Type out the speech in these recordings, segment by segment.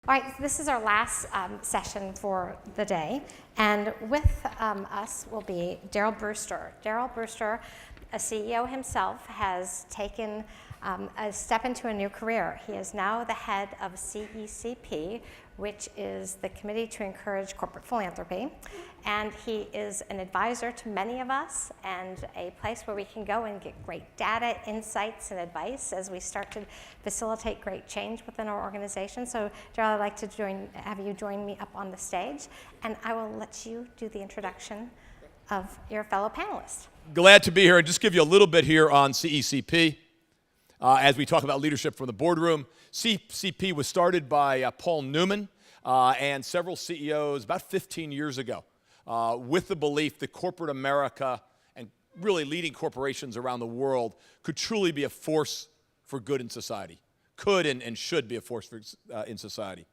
All right, this is our last session for the day, and with us will be Daryl Brewster. Daryl Brewster, a CEO himself, has taken a step into a new career. He is now the head of CECP, which is the Committee to Encourage Corporate Philanthropy, and he is an advisor to many of us and a place where we can go and get great data, insights, and advice as we start to facilitate great change within our organization. So, Daryl, I'd like to have you join me up on the stage, and I will let you do the introduction of your fellow panelists. Glad to be here and just give you a little bit here on CECP. As we talk about leadership from the boardroom, CECP was started by Paul Newman and several CEOs about 15 years ago with the belief that corporate America and really leading corporations around the world could truly be a force for good in society, could and should be a force in society.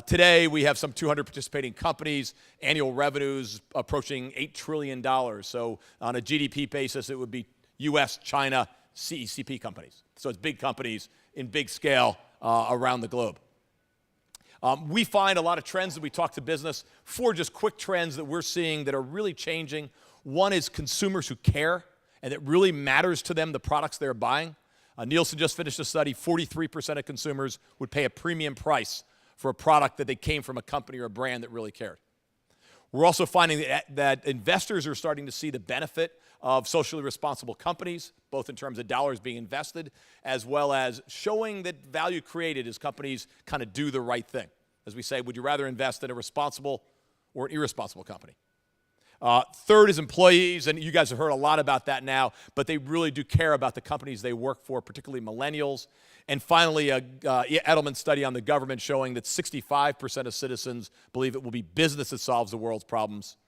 Today, we have some 200 participating companies, annual revenues approaching $8 trillion. So on a GDP basis, it would be U.S., China, CECP companies. So it's big companies in big scale around the globe. We find a lot of trends that we talk to business. 4 just quick trends that we're seeing that are really changing. One is consumers who care and it really matters to them the products they're buying. Nielsen just finished a study, 43% of consumers would pay a premium price for a product that they came from a company or a brand that really cared. We're also finding that investors are starting to see the benefit of socially responsible companies, both in terms of dollars being invested, as well as showing that value created as companies kind of do the right thing. As we say, would you rather invest in a responsible or an irresponsible company? Third is employees, and you guys have heard a lot about that now, but they really do care about the companies they work for, particularly millennials. And finally, a Edelman study on the government showing that 65% of citizens believe it will be business that solves the world's problems.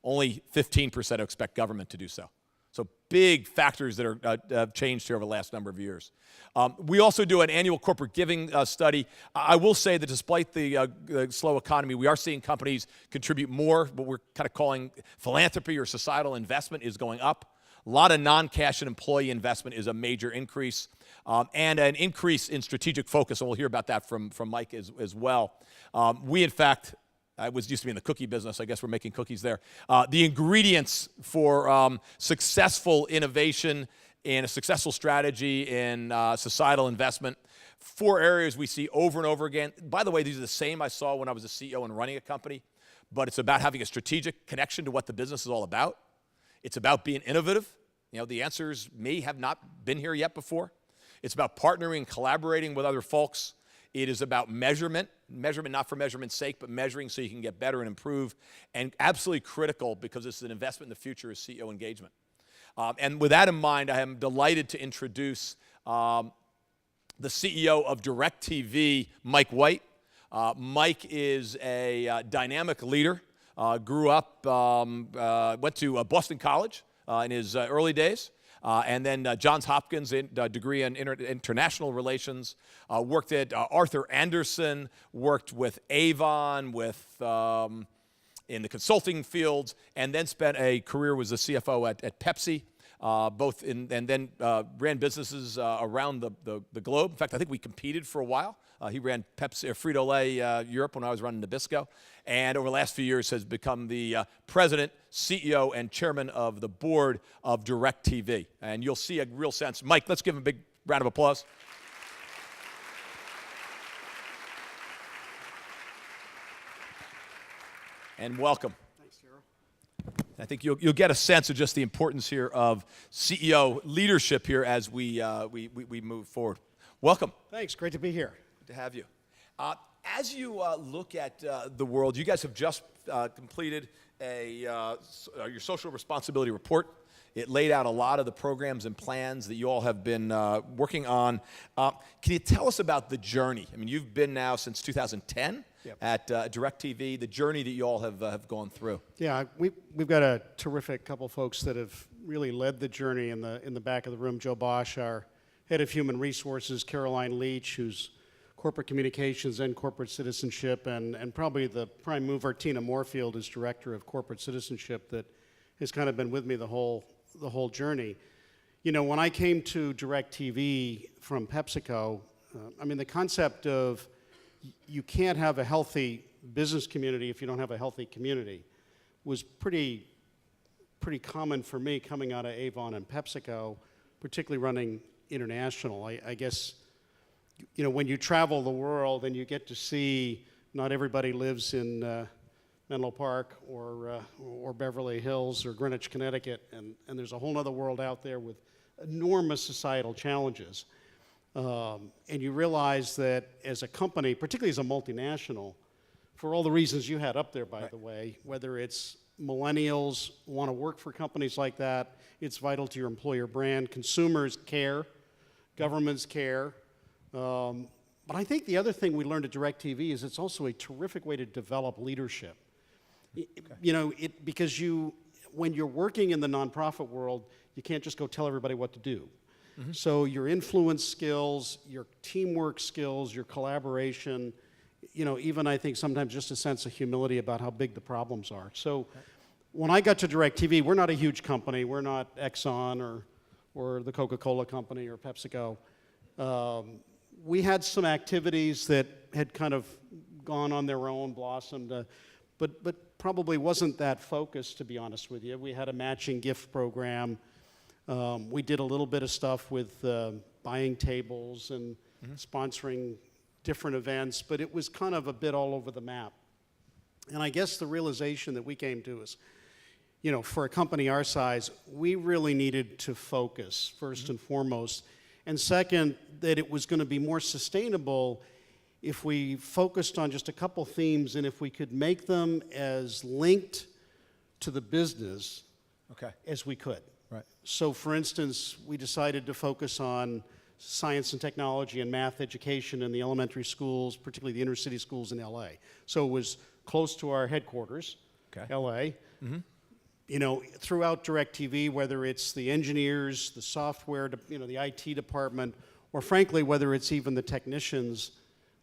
Only 15% expect government to do so. So big factors that have changed here over the last number of years. We also do an annual corporate giving study. I will say that despite the slow economy, we are seeing companies contribute more. What we're kind of calling philanthropy or societal investment is going up. A lot of non-cash and employee investment is a major increase. And an increase in strategic focus, and we'll hear about that from Mike as well. We, in fact, I used to be in the cookie business. I guess we're making cookies there. The ingredients for successful innovation and a successful strategy in societal investment, 4 areas we see over and over again. By the way, these are the same I saw when I was a CEO and running a company, but it's about having a strategic connection to what the business is all about. It's about being innovative. You know, the answers may have not been here yet before. It's about partnering and collaborating with other folks. It is about measurement not for measurement's sake, but measuring so you can get better and improve. And absolutely critical, because this is an investment in the future, is CEO engagement. And with that in mind, I am delighted to introduce the CEO of DIRECTV, Mike White. Mike is a dynamic leader, grew up, went to Boston College in his early days. And then Johns Hopkins, degree in international relations, worked at Arthur Andersen, worked with Avon, in the consulting fields, and then spent a career as a CFO at Pepsi, and then ran businesses around the globe. In fact, I think we competed for a while. He ran Pepsi, Frito-Lay Europe when I was running Nabisco, and over the last few years has become the president, CEO, and chairman of the board of DIRECTV. And you'll see a real sense. Mike, let's give him a big round of applause. And welcome. Thanks, Daryl. I think you'll get a sense of just the importance here of CEO leadership here as we move forward. Welcome. Thanks. Great to be here. Good to have you. As you look at the world, you guys have just completed your social responsibility report. It laid out a lot of the programs and plans that you all have been working on. Can you tell us about the journey? I mean, you've been now since 2010 at DIRECTV, the journey that you all have gone through. Yeah, we've got a terrific couple folks that have really led the journey in the back of the room. Joe Bosch, our head of human resources, Caroline Leach, who's corporate communications and corporate citizenship, and probably the prime mover, Tina Moorfield, is director of corporate citizenship, that has kind of been with me the whole journey. You know, when I came to DIRECTV from PepsiCo, I mean, the concept of you can't have a healthy business community if you don't have a healthy community was pretty common for me coming out of Avon and PepsiCo, particularly running international. I guess, you know, when you travel the world and you get to see not everybody lives in Menlo Park or Beverly Hills or Greenwich, Connecticut, and there's a whole other world out there with enormous societal challenges. And you realize that as a company, particularly as a multinational, for all the reasons you had up there, by the way, whether it's millennials want to work for companies like that, it's vital to your employer brand, consumers care, governments care. But I think the other thing we learned at DIRECTV is it's also a terrific way to develop leadership. You know, because when you're working in the nonprofit world, you can't just go tell everybody what to do. So your influence skills, your teamwork skills, your collaboration, you know, even I think sometimes just a sense of humility about how big the problems are. So when I got to DIRECTV, we're not a huge company. We're not Exxon or the Coca-Cola company or PepsiCo. We had some activities that had kind of gone on their own, blossomed, but probably wasn't that focused, to be honest with you. We had a matching gift program. We did a little bit of stuff with buying tables and sponsoring different events, but it was kind of a bit all over the map. And I guess the realization that we came to is, you know, for a company our size, we really needed to focus first and foremost. And second, that it was going to be more sustainable if we focused on just a couple themes and if we could make them as linked to the business as we could. Right. So for instance, we decided to focus on science and technology and math education in the elementary schools, particularly the inner city schools in LA. So it was close to our headquarters, LA. You know, throughout DIRECTV, whether it's the engineers, the software, you know, the IT department, or frankly, whether it's even the technicians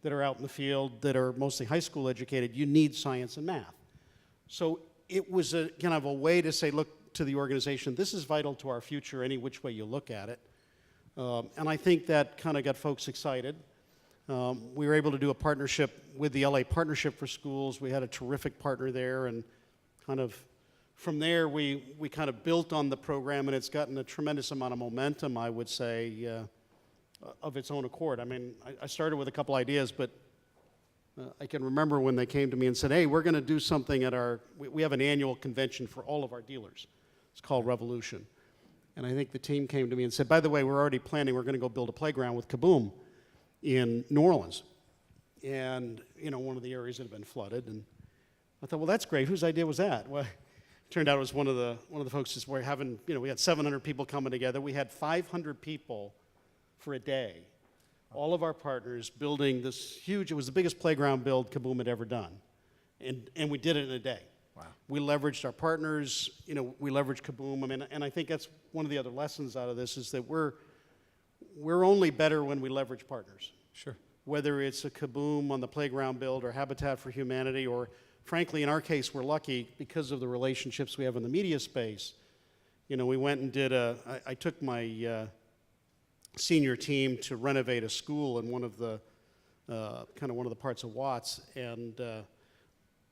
that are out in the field that are mostly high school educated, you need science and math. So it was a kind of a way to say, look to the organization, this is vital to our future any which way you look at it. And I think that kind of got folks excited. We were able to do a partnership with the LA Partnership for Schools. We had a terrific partner there, and kind of from there we kind of built on the program, and it's gotten a tremendous amount of momentum, I would say, of its own accord. I mean, I started with a couple ideas, but I can remember when they came to me and said, hey, we're going to do something at we have an annual convention for all of our dealers. It's called Revolution. And I think the team came to me and said, by the way, we're already planning, we're going to go build a playground with Kaboom in New Orleans. And, you know, one of the areas that had been flooded. And I thought, well, that's great. Whose idea was that? Well, it turned out it was one of the folks that were having, you know, we had 700 people coming together. We had 500 people for a day. All of our partners building this huge, it was the biggest playground build Kaboom had ever done. And we did it in a day. Wow. We leveraged our partners, you know, we leveraged Kaboom. I mean, and I think that's one of the other lessons out of this is that we're only better when we leverage partners. Sure. Whether it's a Kaboom on the playground build or Habitat for Humanity, or frankly, in our case, we're lucky because of the relationships we have in the media space. You know, we went and did I took my senior team to renovate a school in one of the parts of Watts, and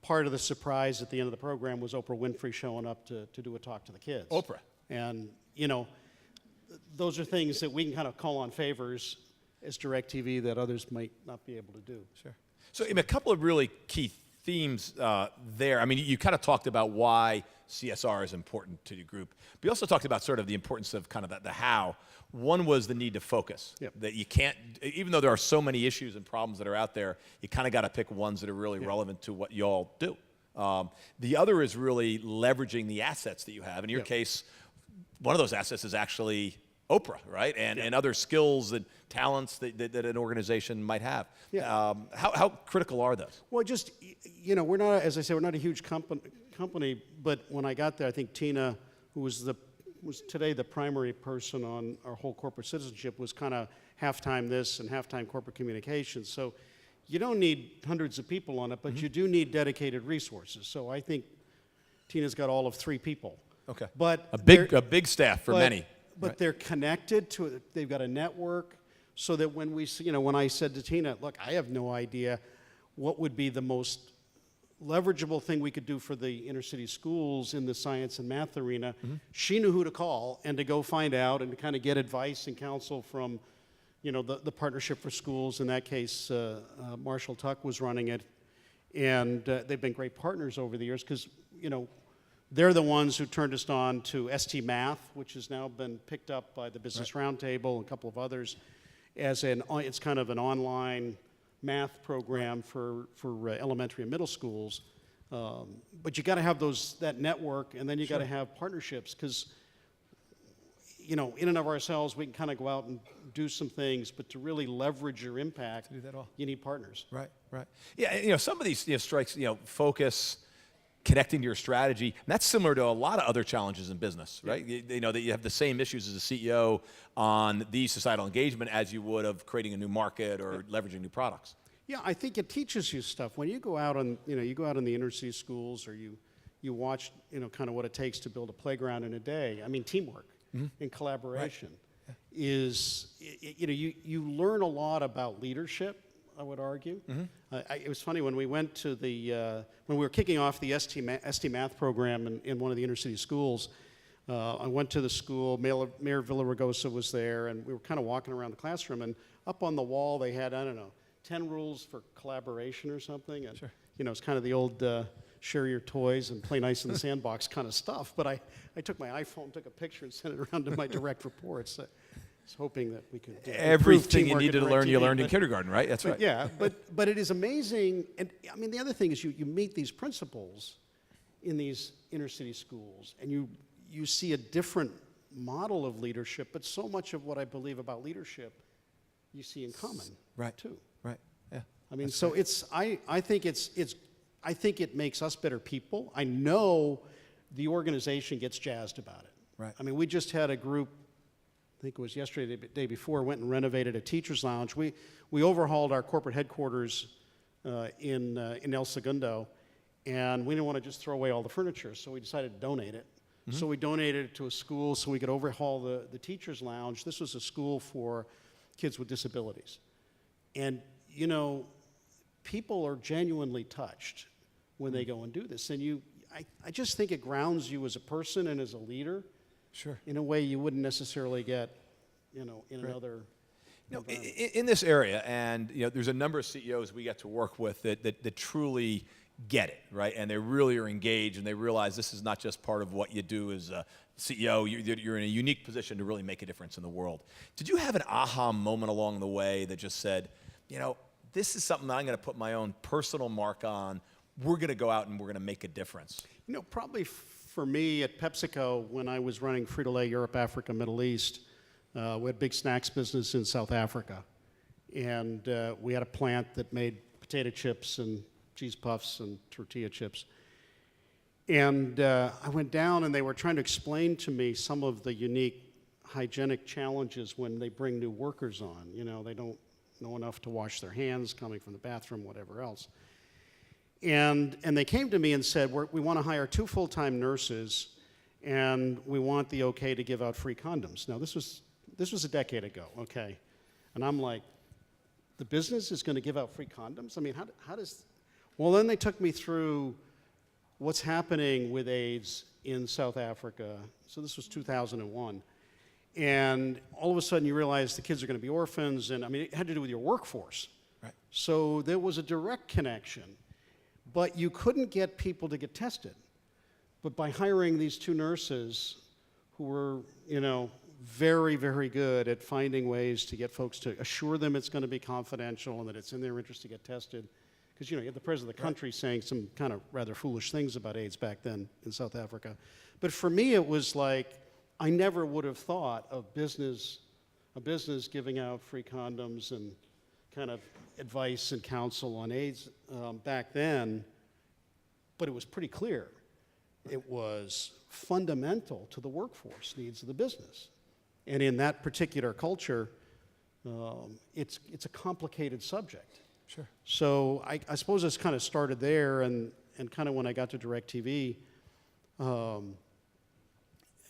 part of the surprise at the end of the program was Oprah Winfrey showing up to do a talk to the kids. Oprah. And, you know, those are things that we can kind of call on favors as DIRECTV that others might not be able to do. Sure. So a couple of really key themes there. I mean, you kind of talked about why CSR is important to your group, but you also talked about sort of the importance of kind of the how. One was the need to focus. Yep. That you can't, even though there are so many issues and problems that are out there, you kind of got to pick ones that are really relevant to what you all do. The other is really leveraging the assets that you have. In your case, one of those assets is actually Oprah, right? And other skills and talents that an organization might have. Yeah. How critical are those? Well, just, you know, we're not, as I say, we're not a huge company, but when I got there, I think Tina, who was today the primary person on our whole corporate citizenship, was kind of half-time this and half-time corporate communications. So you don't need hundreds of people on it, but you do need dedicated resources. So I think Tina's got all of 3 people. Okay. But a big staff for many. But right. They're connected to it. They've got a network, so that when we, you know, when I said to Tina, look, I have no idea what would be the most leverageable thing we could do for the inner city schools in the science and math arena. She knew who to call and to go find out and to kind of get advice and counsel from, the Partnership for Schools. In that case, Marshall Tuck was running it. And they've been great partners over the years because, they're the ones who turned us on to ST Math, which has now been picked up by the Business Roundtable and a couple of others as it's kind of an online math program for elementary and middle schools. But you got to have that network, and then you got to have partnerships because, in and of ourselves, we can kind of go out and do some things, but to really leverage your impact, do that all. You need partners. Right. Yeah, some of these strikes, focus, connecting to your strategy, and that's similar to a lot of other challenges in business, right? That you have the same issues as a CEO on the societal engagement as you would of creating a new market or leveraging new products. Yeah, I think it teaches you stuff. When you go out on, you go out in the inner city schools, or you watch, kind of what it takes to build a playground in a day. I mean, teamwork and collaboration is, you learn a lot about leadership, I would argue. It was funny when we went to when we were kicking off the ST Math program in one of the inner city schools. I went to the school, Mayor Villaraigosa was there, and we were kind of walking around the classroom, and up on the wall they had, 10 rules for collaboration or something. And, it's kind of the old share your toys and play nice in the sandbox kind of stuff. But I took my iPhone, took a picture, and sent it around to my direct reports. I was hoping that we could everything you needed to learn, you learned in kindergarten, right? That's right. Yeah, but it is amazing. And I mean, the other thing is you meet these principals in these inner city schools, and you see a different model of leadership, but so much of what I believe about leadership you see in common, too. Right. Yeah. I mean, so I think it makes us better people. I know the organization gets jazzed about it. Right. I mean, we just had a group, I think it was yesterday, the day before, went and renovated a teacher's lounge. We overhauled our corporate headquarters in El Segundo, and we didn't want to just throw away all the furniture, so we decided to donate it. So we donated it to a school so we could overhaul the teacher's lounge. This was a school for kids with disabilities. And, people are genuinely touched when they go and do this. And I just think it grounds you as a person and as a leader in a way you wouldn't necessarily get, in another in this area, and there's a number of CEOs we get to work with that truly get it, right? And they really are engaged, and they realize this is not just part of what you do as a CEO. You're in a unique position to really make a difference in the world. Did you have an aha moment along the way that just said, this is something that I'm going to put my own personal mark on. We're going to go out and we're going to make a difference? Probably for me at PepsiCo, when I was running Frito-Lay Europe, Africa, Middle East, we had big snacks business in South Africa. And we had a plant that made potato chips and cheese puffs and tortilla chips. And I went down, and they were trying to explain to me some of the unique hygienic challenges when they bring new workers on. They don't know enough to wash their hands coming from the bathroom, whatever else. And they came to me and said, we want to hire 2 full-time nurses, and we want the okay to give out free condoms. Now, this was a decade ago, okay? And I'm like, the business is going to give out free condoms? I mean, how does... Well, then they took me through what's happening with AIDS in South Africa. So this was 2001. And all of a sudden you realize the kids are going to be orphans, and I mean, it had to do with your workforce. Right. So there was a direct connection, but you couldn't get people to get tested. But by hiring these 2 nurses who were, very, very good at finding ways to get folks to assure them it's going to be confidential and that it's in their interest to get tested. Because, you had the president of the country saying some kind of rather foolish things about AIDS back then in South Africa. But for me, it was like, I never would have thought of a business giving out free condoms and kind of advice and counsel on AIDS back then, but it was pretty clear. It was fundamental to the workforce needs of the business. And in that particular culture, it's a complicated subject. Sure. So I suppose it's kind of started there, and kind of when I got to DIRECTV,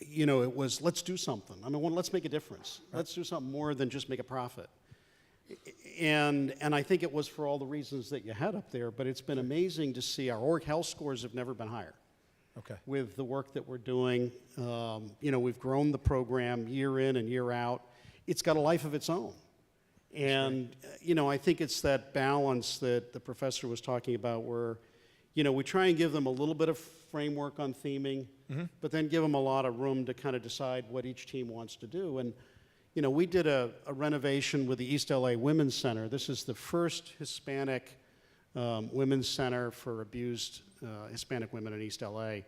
it was, let's do something. I mean, let's make a difference. Right. Let's do something more than just make a profit. And I think it was for all the reasons that you had up there, but it's been amazing to see our org health scores have never been higher. Okay. With the work that we're doing. We've grown the program year in and year out. It's got a life of its own. And, I think it's that balance that the professor was talking about where, we try and give them a little bit of framework on theming, but then give them a lot of room to kind of decide what each team wants to do. And, we did a renovation with the East LA Women's Center. This is the first Hispanic women's center for abused Hispanic women in East LA.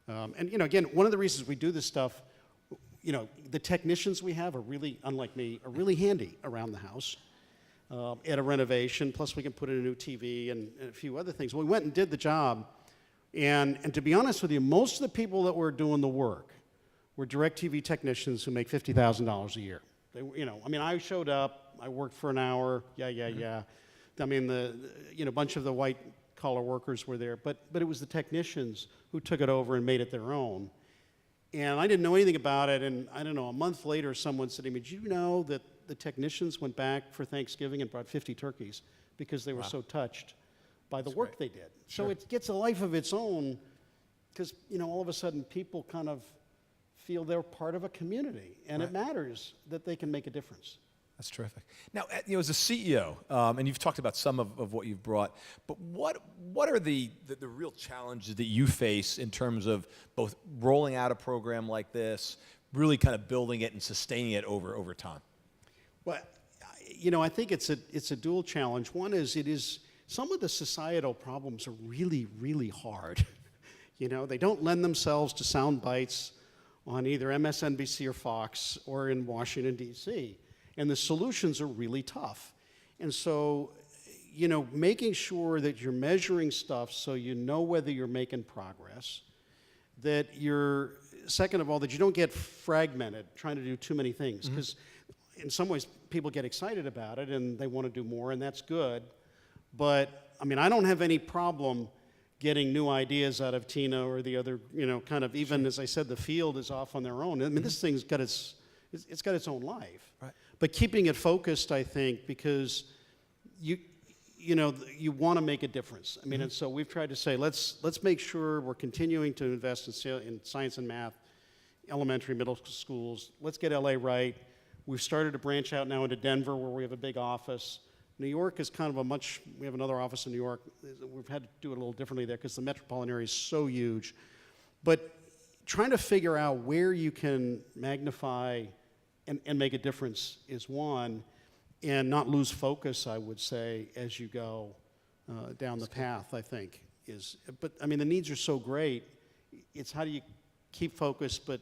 Again, one of the reasons we do this stuff, the technicians we have are really, unlike me, are really handy around the house at a renovation. Plus, we can put in a new TV and a few other things. We went and did the job. And to be honest with you, most of the people that were doing the work were DIRECTV technicians who make $50,000 a year. They, I showed up, I worked for an hour, yeah. I mean, a bunch of the white-collar workers were there, but it was the technicians who took it over and made it their own. And I didn't know anything about it, and I don't know, a month later, someone said to me, did you know that the technicians went back for Thanksgiving and brought 50 turkeys because they were so touched by the work they did? Sure. So it gets a life of its own because, all of a sudden, people kind of feel they're part of a community, and it matters that they can make a difference. That's terrific. Now, as a CEO, and you've talked about some of what you've brought, but what are the real challenges that you face in terms of both rolling out a program like this, really kind of building it and sustaining it over time? Well, I think it's a dual challenge. One is some of the societal problems are really, really hard. They don't lend themselves to sound bites on either MSNBC or Fox or in Washington, D.C., and the solutions are really tough. And so, making sure that you're measuring stuff so you know whether you're making progress, that you're, second of all, that you don't get fragmented trying to do too many things, because in some ways people get excited about it and they want to do more, and that's good. But, I don't have any problem getting new ideas out of Tina or the other, kind of, even as I said, the field is off on their own. This thing's got it's got its own life. Right. But keeping it focused, I think, because you want to make a difference. And so we've tried to say, let's make sure we're continuing to invest in science and math, elementary, middle schools. Let's get LA right. We've started to branch out now into Denver, where we have a big office. New York is kind of we have another office in New York. We've had to do it a little differently there because the metropolitan area is so huge. But trying to figure out where you can magnify and make a difference is one, and not lose focus, I would say, as you go down the path, I think, is. But, the needs are so great. It's how do you keep focused but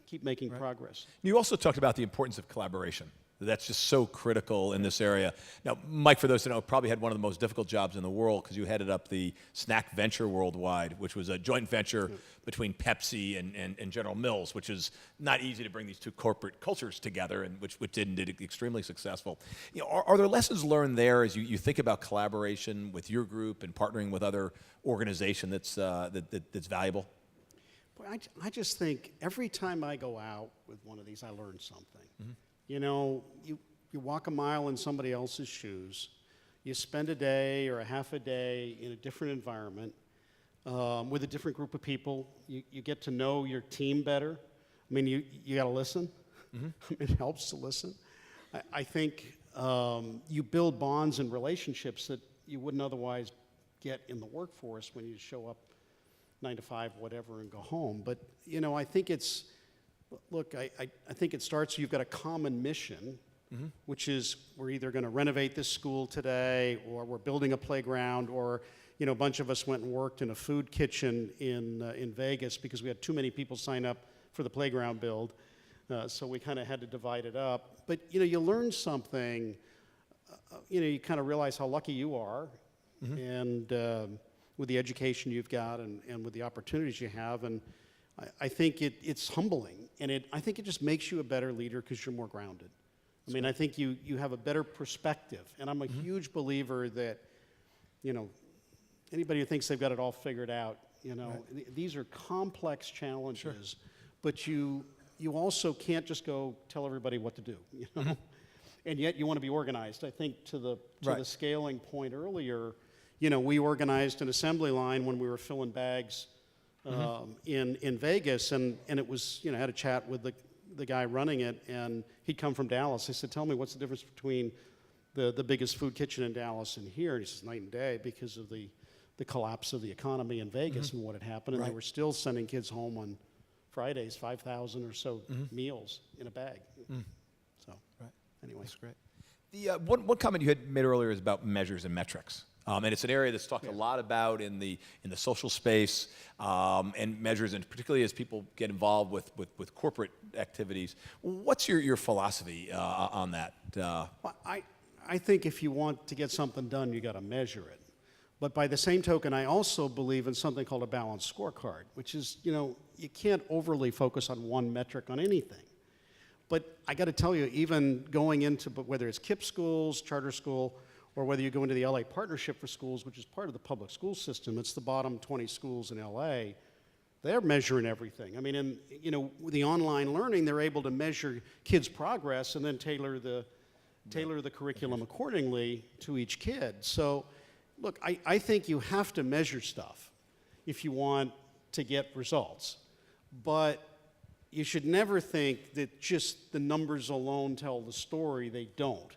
keep making progress. You also talked about the importance of collaboration. That's just so critical in this area. Now, Mike, for those who know, probably had one of the most difficult jobs in the world because you headed up the Snack Venture Worldwide, which was a joint venture between Pepsi and General Mills, which is not easy to bring these two corporate cultures together, and which did extremely successful. Are there lessons learned there as you think about collaboration with your group and partnering with other organization that's valuable? Well, I just think every time I go out with one of these, I learn something. You walk a mile in somebody else's shoes. You spend a day or a half a day in a different environment with a different group of people. You get to know your team better. You got to listen. It helps to listen. I think you build bonds and relationships that you wouldn't otherwise get in the workforce when you show up 9 to 5, whatever, and go home. But, I think it's, look, I think it starts, you've got a common mission, which is we're either going to renovate this school today, or we're building a playground, or, a bunch of us went and worked in a food kitchen in Vegas because we had too many people sign up for the playground build. So we kind of had to divide it up. But, you learn something, you kind of realize how lucky you are, and with the education you've got and with the opportunities you have. And I think it's humbling, and I think it just makes you a better leader because you're more grounded. I think you have a better perspective, and I'm a huge believer that, anybody who thinks they've got it all figured out, these are complex challenges, but you also can't just go tell everybody what to do, and yet you want to be organized. I think to the Right. scaling point earlier, we organized an assembly line when we were filling bags in Vegas, and it was, I had a chat with the guy running it, and he'd come from Dallas. I said, tell me, what's the difference between the biggest food kitchen in Dallas and here? And he says, night and day, because of the collapse of the economy in Vegas and what had happened, and Right. they were still sending kids home on Fridays, 5,000 or so meals in a bag. So, Right. anyway. That's great. The one comment you had made earlier is about measures and metrics, and it's an area that's talked a lot about in the social space, and measures, and particularly as people get involved with corporate activities. What's your philosophy on that? Well, I think if you want to get something done, you got to measure it. But by the same token, I also believe in something called a balanced scorecard, which is, you can't overly focus on one metric on anything. But I got to tell you, even going into, whether it's KIPP schools, charter school, or whether you go into the LA Partnership for Schools, which is part of the public school system, it's the bottom 20 schools in LA, they're measuring everything. I mean, in the online learning, they're able to measure kids' progress and then tailor the curriculum accordingly to each kid. So, look, I think you have to measure stuff if you want to get results. But you should never think that just the numbers alone tell the story. They don't.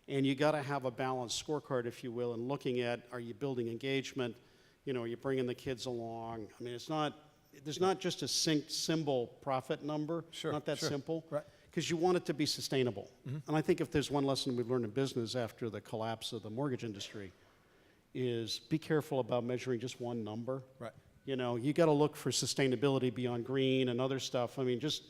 And you got to have a balanced scorecard, if you will, and looking at, are you building engagement? Are you bringing the kids along? I mean, there's not just a symbol profit number. Sure, not that sure. simple. Right. Because you want it to be sustainable. And I think if there's one lesson we've learned in business after the collapse of the mortgage industry, is be careful about measuring just one number. Right. You got to look for sustainability beyond green and other stuff. I mean, just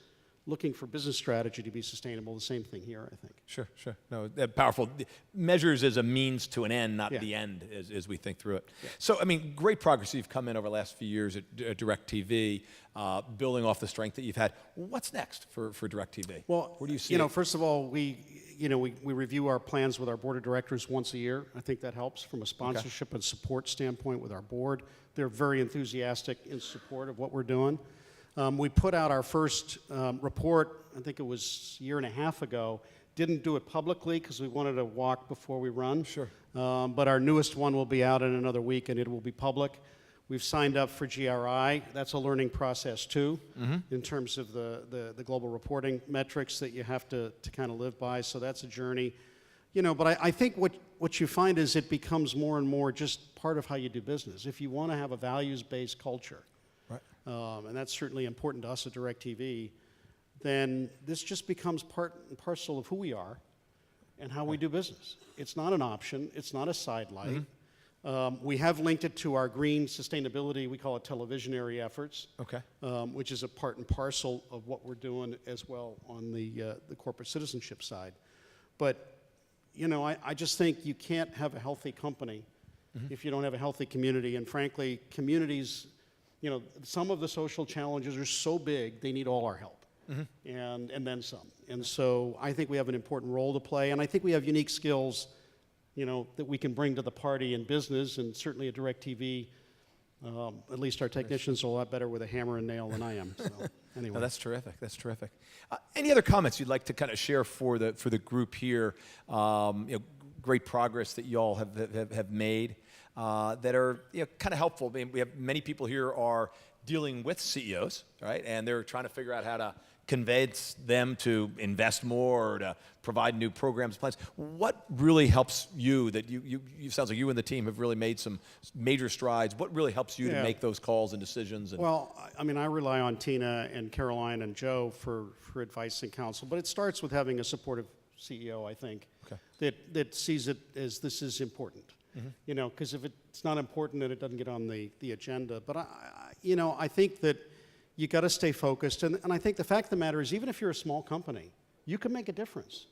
looking for business strategy to be sustainable, the same thing here, I think. Sure. No, powerful. Measures as a means to an end, not Yeah. the end, as we think through it. Yeah. So, I mean, great progress you've come in over the last few years at DIRECTV, building off the strength that you've had. What's next for DIRECTV? Well, where do you see it? first of all, we review our plans with our board of directors once a year. I think that helps from a sponsorship and support standpoint with our board. They're very enthusiastic in support of what we're doing. We put out our first report, I think it was a year and a half ago. Didn't do it publicly because we wanted to walk before we run. Sure. But our newest one will be out in another week, and it will be public. We've signed up for GRI. That's a learning process too, in terms of the global reporting metrics that you have to kind of live by. So that's a journey. But I think what you find is it becomes more and more just part of how you do business. If you want to have a values-based culture, Right. and that's certainly important to us at DIRECTV, then this just becomes part and parcel of who we are and how we do business. It's not an option. It's not a sidelight. We have linked it to our green sustainability, we call it televisionary efforts, Okay. which is a part and parcel of what we're doing as well on the corporate citizenship side. But, I just think you can't have a healthy company if you don't have a healthy community. And frankly, communities, some of the social challenges are so big, they need all our help. And then some. And so I think we have an important role to play, and I think we have unique skills, that we can bring to the party in business, and certainly at DIRECTV, at least our technicians are a lot better with a hammer and nail than I am. So anyway. No, that's terrific. That's terrific. Any other comments you'd like to kind of share for the group here? Great progress that you all have made that are kind of helpful. I mean, we have many people here are dealing with CEOs, right? And they're trying to figure out how to convince them to invest more or to provide new programs, plans. What really helps you that you sounds like you and the team have really made some major strides. What really helps you to make those calls and decisions? Well, I mean, I rely on Tina and Caroline and Joe for advice and counsel, but it starts with having a supportive CEO, I think, that sees it as this is important. Because if it's not important, then it doesn't get on the agenda. But I think that you got to stay focused, and I think the fact of the matter is, even if you're a small company, you can make a difference.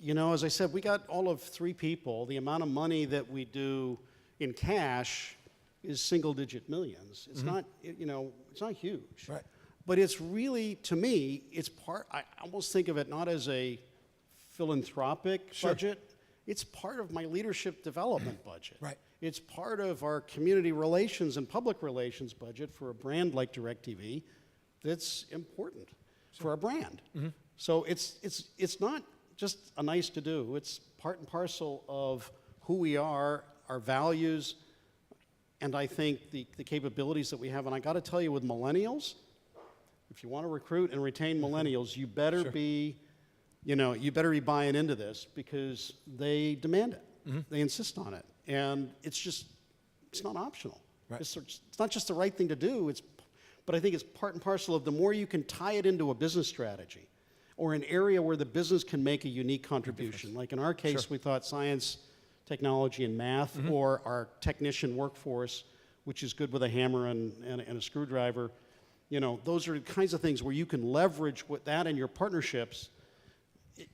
As I said, we got all of 3 people. The amount of money that we do in cash is single-digit millions. It's not, it's not huge. Right. But it's really, to me, it's part. I almost think of it not as a philanthropic budget. It's part of my leadership development budget. Right. It's part of our community relations and public relations budget for a brand like DIRECTV that's important for our brand. So it's not just a nice to do. It's part and parcel of who we are, our values, and I think the capabilities that we have. And I got to tell you, with millennials, if you want to recruit and retain millennials, you better be, you better be buying into this, because they demand it. They insist on it. And it's not optional. Right. It's not just the right thing to do, but I think it's part and parcel of the more you can tie it into a business strategy or an area where the business can make a unique contribution. Like in our case, we thought science, technology, and math, or our technician workforce, which is good with a hammer and a screwdriver. Those are the kinds of things where you can leverage with that in your partnerships.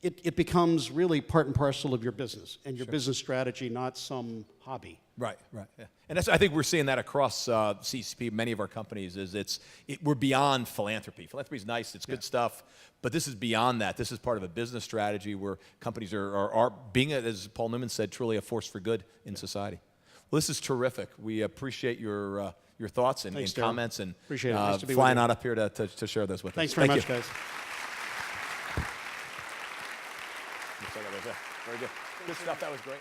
It becomes really part and parcel of your business and your business strategy, not some hobby. Right. Yeah. And I think we're seeing that across CECP, many of our companies, we're beyond philanthropy. Philanthropy is nice, it's good stuff, but this is beyond that. This is part of a business strategy where companies are being, as Paul Newman said, truly a force for good in society. Well, this is terrific. We appreciate your thoughts and Thanks, comments, and appreciate it. Nice to be flying with you. on up here to share those with us. Thanks very much, you. guys. Very good. Good stuff. That was great.